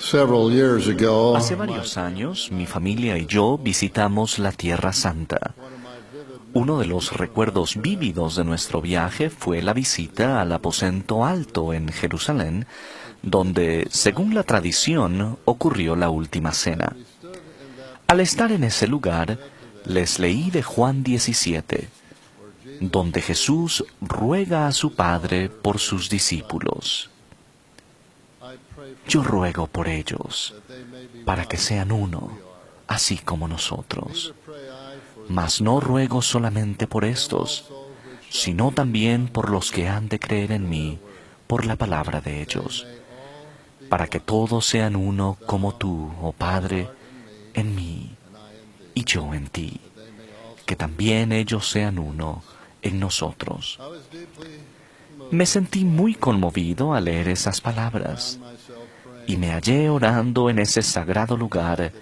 Several years ago, Hace varios años, mi familia y yo visitamos la Tierra Santa. Uno de los recuerdos vívidos de nuestro viaje fue la visita al aposento alto en Jerusalén, donde, según la tradición, ocurrió la última cena. Al estar en ese lugar, les leí de Juan 17, donde Jesús ruega a su Padre por sus discípulos. Yo ruego por ellos, para que sean uno, así como nosotros. Mas no ruego solamente por estos, sino también por los que han de creer en mí, por la palabra de ellos, para que todos sean uno como tú, oh Padre, en mí, y yo en ti, que también ellos sean uno en nosotros. Me sentí muy conmovido al leer esas palabras, y me hallé orando en ese sagrado lugar,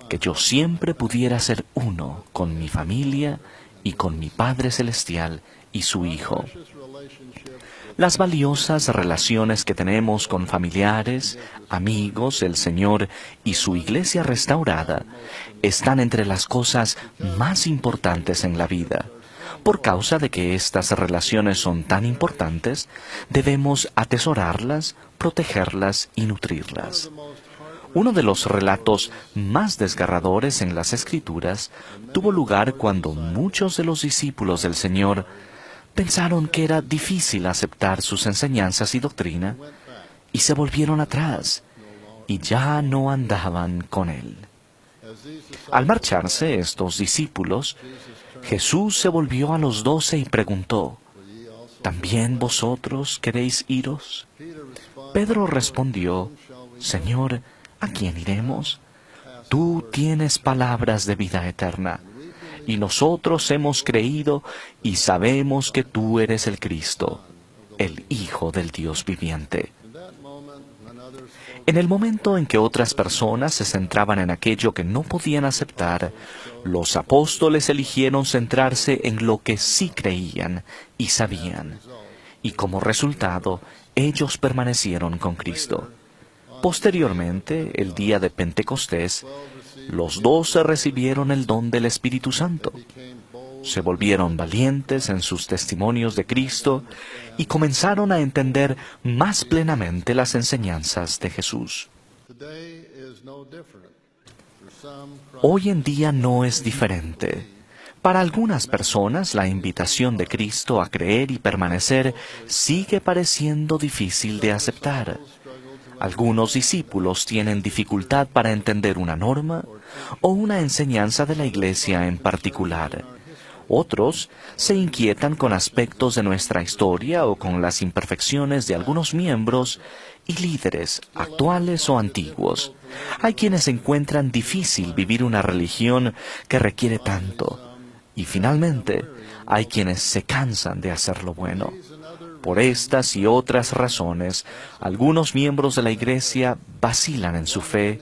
que yo siempre pudiera ser uno con mi familia y con mi Padre Celestial y su Hijo. Las valiosas relaciones que tenemos con familiares, amigos, el Señor y su Iglesia restaurada están entre las cosas más importantes en la vida. Por causa de que estas relaciones son tan importantes, debemos atesorarlas, protegerlas y nutrirlas. Uno de los relatos más desgarradores en las Escrituras tuvo lugar cuando muchos de los discípulos del Señor pensaron que era difícil aceptar sus enseñanzas y doctrina y se volvieron atrás y ya no andaban con Él. Al marcharse estos discípulos, Jesús se volvió a los 12 y preguntó, ¿también vosotros queréis iros? Pedro respondió, Señor, ¿a quién iremos? Tú tienes palabras de vida eterna, y nosotros hemos creído y sabemos que tú eres el Cristo, el Hijo del Dios viviente. En el momento en que otras personas se centraban en aquello que no podían aceptar, los apóstoles eligieron centrarse en lo que sí creían y sabían, y como resultado, ellos permanecieron con Cristo. Posteriormente, el día de Pentecostés, los 12 recibieron el don del Espíritu Santo. Se volvieron valientes en sus testimonios de Cristo y comenzaron a entender más plenamente las enseñanzas de Jesús. Hoy en día no es diferente. Para algunas personas, la invitación de Cristo a creer y permanecer sigue pareciendo difícil de aceptar. Algunos discípulos tienen dificultad para entender una norma o una enseñanza de la Iglesia en particular. Otros se inquietan con aspectos de nuestra historia o con las imperfecciones de algunos miembros y líderes, actuales o antiguos. Hay quienes encuentran difícil vivir una religión que requiere tanto. Y finalmente, hay quienes se cansan de hacer lo bueno. Por estas y otras razones, algunos miembros de la Iglesia vacilan en su fe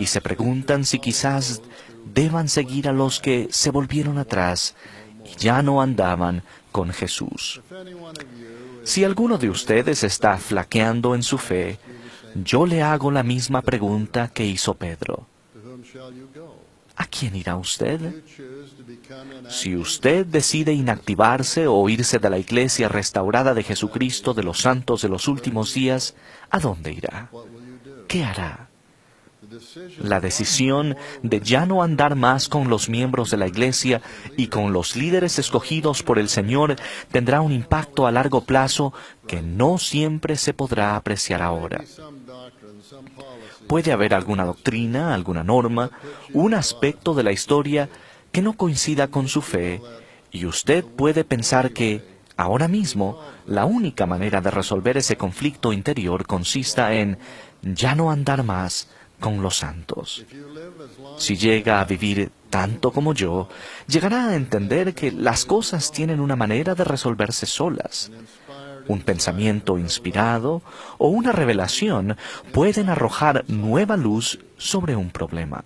y se preguntan si quizás deban seguir a los que se volvieron atrás y ya no andaban con Jesús. Si alguno de ustedes está flaqueando en su fe, yo le hago la misma pregunta que hizo Pedro. ¿A quién irá usted? Si usted decide inactivarse o irse de la Iglesia restaurada de Jesucristo de los santos de los últimos días, ¿a dónde irá? ¿Qué hará? La decisión de ya no andar más con los miembros de la Iglesia y con los líderes escogidos por el Señor tendrá un impacto a largo plazo que no siempre se podrá apreciar ahora. Puede haber alguna doctrina, alguna norma, un aspecto de la historia que no coincida con su fe, y usted puede pensar que, ahora mismo, la única manera de resolver ese conflicto interior consista en ya no andar más con los santos. Si llega a vivir tanto como yo, llegará a entender que las cosas tienen una manera de resolverse solas. Un pensamiento inspirado o una revelación pueden arrojar nueva luz sobre un problema.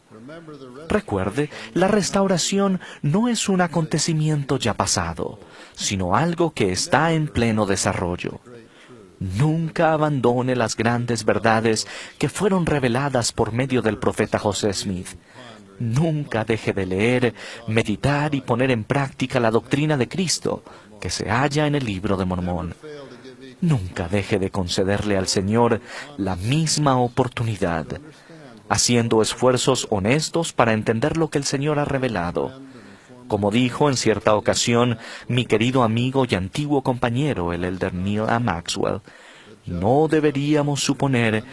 Recuerde, la restauración no es un acontecimiento ya pasado, sino algo que está en pleno desarrollo. Nunca abandone las grandes verdades que fueron reveladas por medio del profeta José Smith. Nunca deje de leer, meditar y poner en práctica la doctrina de Cristo que se halla en el Libro de Mormón. Nunca deje de concederle al Señor la misma oportunidad, haciendo esfuerzos honestos para entender lo que el Señor ha revelado. Como dijo en cierta ocasión mi querido amigo y antiguo compañero, el elder Neil A. Maxwell, no deberíamos suponer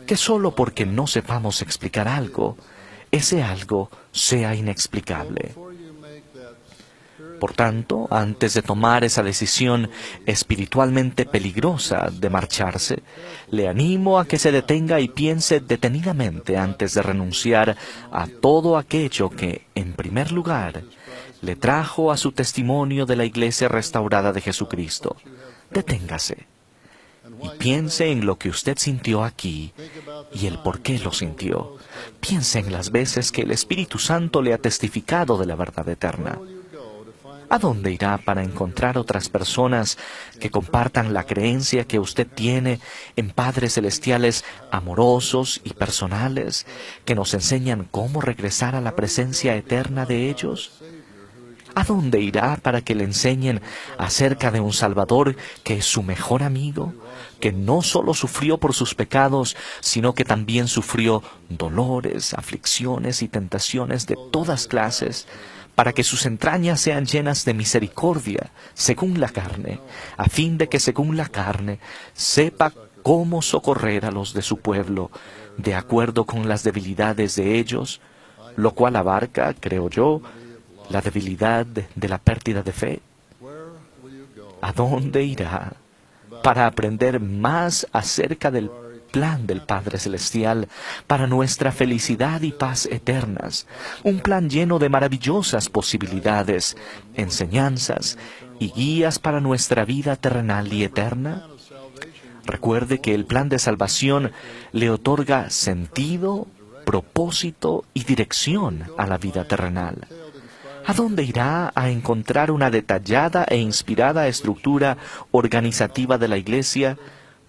que solo porque no sepamos explicar algo, ese algo sea inexplicable. Por tanto, antes de tomar esa decisión espiritualmente peligrosa de marcharse, le animo a que se detenga y piense detenidamente antes de renunciar a todo aquello que, en primer lugar, le trajo a su testimonio de la Iglesia restaurada de Jesucristo. Deténgase y piense en lo que usted sintió aquí y el por qué lo sintió. Piense en las veces que el Espíritu Santo le ha testificado de la verdad eterna. ¿A dónde irá para encontrar otras personas que compartan la creencia que usted tiene en padres celestiales amorosos y personales que nos enseñan cómo regresar a la presencia eterna de ellos? ¿A dónde irá para que le enseñen acerca de un Salvador que es su mejor amigo, que no solo sufrió por sus pecados, sino que también sufrió dolores, aflicciones y tentaciones de todas clases, para que sus entrañas sean llenas de misericordia, según la carne, a fin de que según la carne sepa cómo socorrer a los de su pueblo, de acuerdo con las debilidades de ellos, lo cual abarca, creo yo, la debilidad de la pérdida de fe? ¿A dónde irá para aprender más acerca del plan del Padre Celestial para nuestra felicidad y paz eternas? Un plan lleno de maravillosas posibilidades, enseñanzas y guías para nuestra vida terrenal y eterna. Recuerde que el plan de salvación le otorga sentido, propósito y dirección a la vida terrenal. ¿A dónde irá a encontrar una detallada e inspirada estructura organizativa de la Iglesia,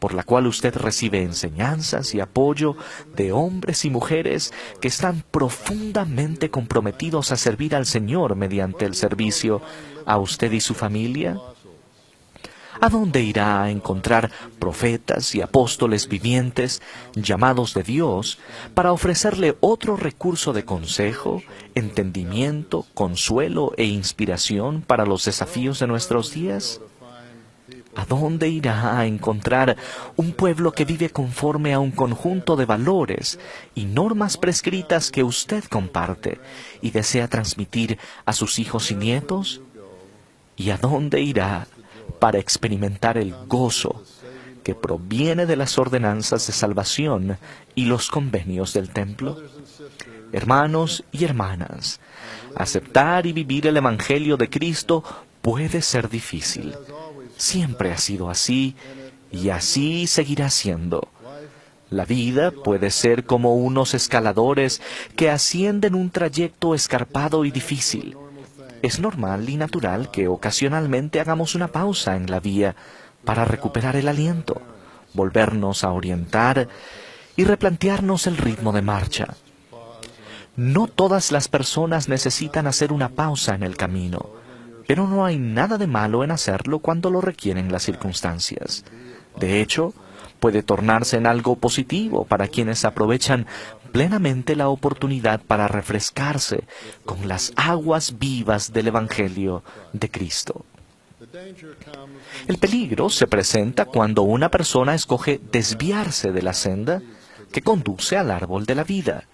por la cual usted recibe enseñanzas y apoyo de hombres y mujeres que están profundamente comprometidos a servir al Señor mediante el servicio a usted y su familia? ¿A dónde irá a encontrar profetas y apóstoles vivientes, llamados de Dios, para ofrecerle otro recurso de consejo, entendimiento, consuelo e inspiración para los desafíos de nuestros días? ¿A dónde irá a encontrar un pueblo que vive conforme a un conjunto de valores y normas prescritas que usted comparte y desea transmitir a sus hijos y nietos? ¿Y a dónde irá para experimentar el gozo que proviene de las ordenanzas de salvación y los convenios del templo? Hermanos y hermanas, aceptar y vivir el Evangelio de Cristo puede ser difícil. Siempre ha sido así y así seguirá siendo. La vida puede ser como unos escaladores que ascienden un trayecto escarpado y difícil. Es normal y natural que ocasionalmente hagamos una pausa en la vía para recuperar el aliento, volvernos a orientar y replantearnos el ritmo de marcha. No todas las personas necesitan hacer una pausa en el camino, pero no hay nada de malo en hacerlo cuando lo requieren las circunstancias. De hecho, puede tornarse en algo positivo para quienes aprovechan plenamente la oportunidad para refrescarse con las aguas vivas del Evangelio de Cristo. El peligro se presenta cuando una persona escoge desviarse de la senda que conduce al árbol de la vida.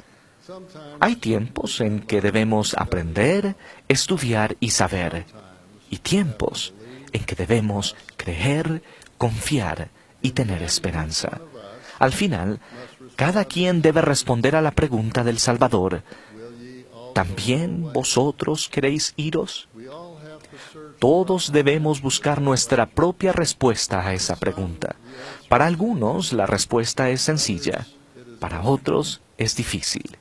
Hay tiempos en que debemos aprender, estudiar y saber, y tiempos en que debemos creer, confiar y tener esperanza. Al final, cada quien debe responder a la pregunta del Salvador: ¿también vosotros queréis iros? Todos debemos buscar nuestra propia respuesta a esa pregunta. Para algunos la respuesta es sencilla, para otros es difícil.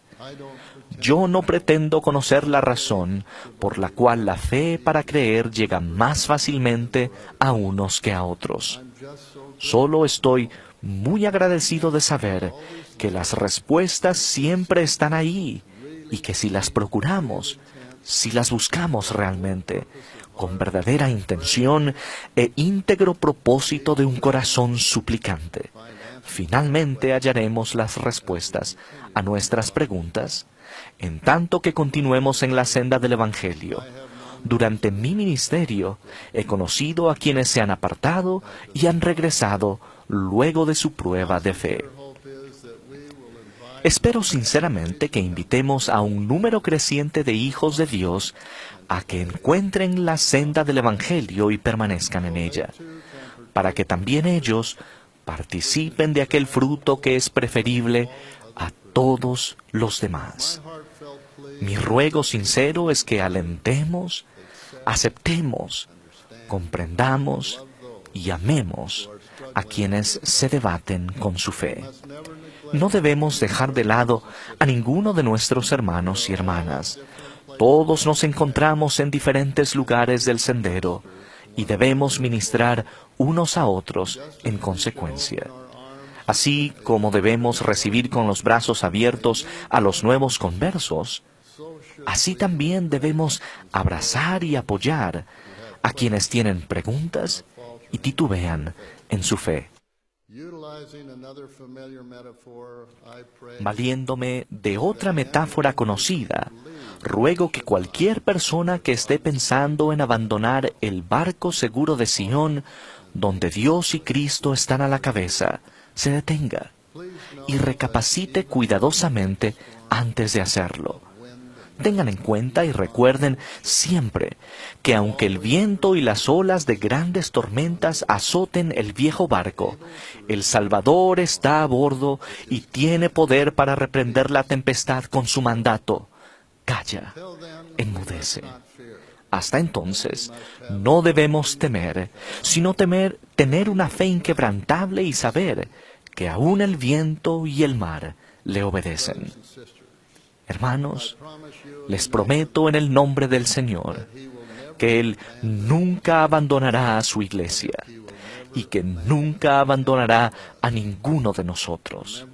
Yo no pretendo conocer la razón por la cual la fe para creer llega más fácilmente a unos que a otros. Solo estoy muy agradecido de saber que las respuestas siempre están ahí y que si las procuramos, si las buscamos realmente, con verdadera intención e íntegro propósito de un corazón suplicante, finalmente hallaremos las respuestas a nuestras preguntas, en tanto que continuemos en la senda del Evangelio. Durante mi ministerio he conocido a quienes se han apartado y han regresado luego de su prueba de fe. Espero sinceramente que invitemos a un número creciente de hijos de Dios a que encuentren la senda del Evangelio y permanezcan en ella, para que también ellos participen de aquel fruto que es preferible a todos los demás. Mi ruego sincero es que alentemos, aceptemos, comprendamos y amemos a quienes se debaten con su fe. No debemos dejar de lado a ninguno de nuestros hermanos y hermanas. Todos nos encontramos en diferentes lugares del sendero y debemos ministrar unos a otros en consecuencia. Así como debemos recibir con los brazos abiertos a los nuevos conversos, así también debemos abrazar y apoyar a quienes tienen preguntas y titubean en su fe. Valiéndome de otra metáfora conocida, ruego que cualquier persona que esté pensando en abandonar el barco seguro de Sión, donde Dios y Cristo están a la cabeza, se detenga y recapacite cuidadosamente antes de hacerlo. Tengan en cuenta y recuerden siempre que aunque el viento y las olas de grandes tormentas azoten el viejo barco, el Salvador está a bordo y tiene poder para reprender la tempestad con su mandato. Calla, enmudece. Hasta entonces, no debemos temer, sino tener una fe inquebrantable y saber que aún el viento y el mar le obedecen. Hermanos, les prometo en el nombre del Señor que Él nunca abandonará a su iglesia y que nunca abandonará a ninguno de nosotros.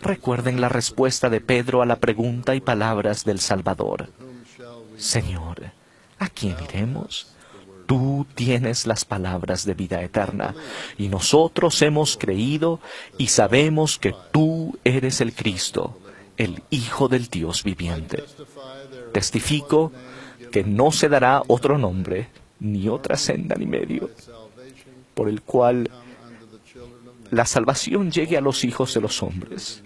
Recuerden la respuesta de Pedro a la pregunta y palabras del Salvador. Señor, ¿a quién iremos? Tú tienes las palabras de vida eterna, y nosotros hemos creído y sabemos que tú eres el Cristo, el Hijo del Dios viviente. Testifico que no se dará otro nombre, ni otra senda ni medio, por el cual la salvación llegue a los hijos de los hombres,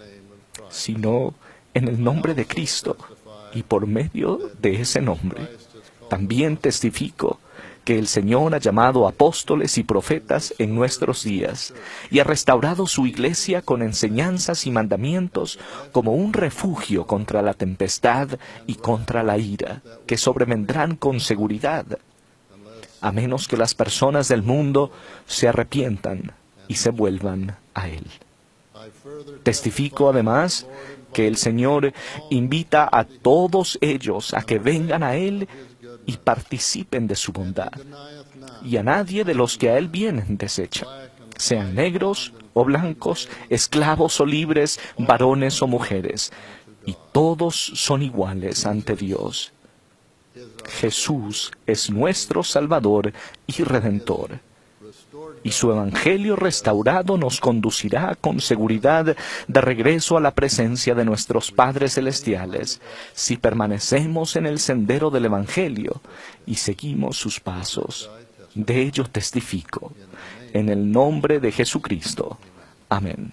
sino en el nombre de Cristo, y por medio de ese nombre. También testifico que el Señor ha llamado apóstoles y profetas en nuestros días y ha restaurado su iglesia con enseñanzas y mandamientos como un refugio contra la tempestad y contra la ira, que sobrevendrán con seguridad, a menos que las personas del mundo se arrepientan y se vuelvan a Él. Testifico además que el Señor invita a todos ellos a que vengan a Él y participen de su bondad, y a nadie de los que a Él vienen desecha, sean negros o blancos, esclavos o libres, varones o mujeres, y todos son iguales ante Dios. Jesús es nuestro Salvador y Redentor, y su Evangelio restaurado nos conducirá con seguridad de regreso a la presencia de nuestros Padres Celestiales, si permanecemos en el sendero del Evangelio y seguimos sus pasos. De ello testifico, en el nombre de Jesucristo. Amén.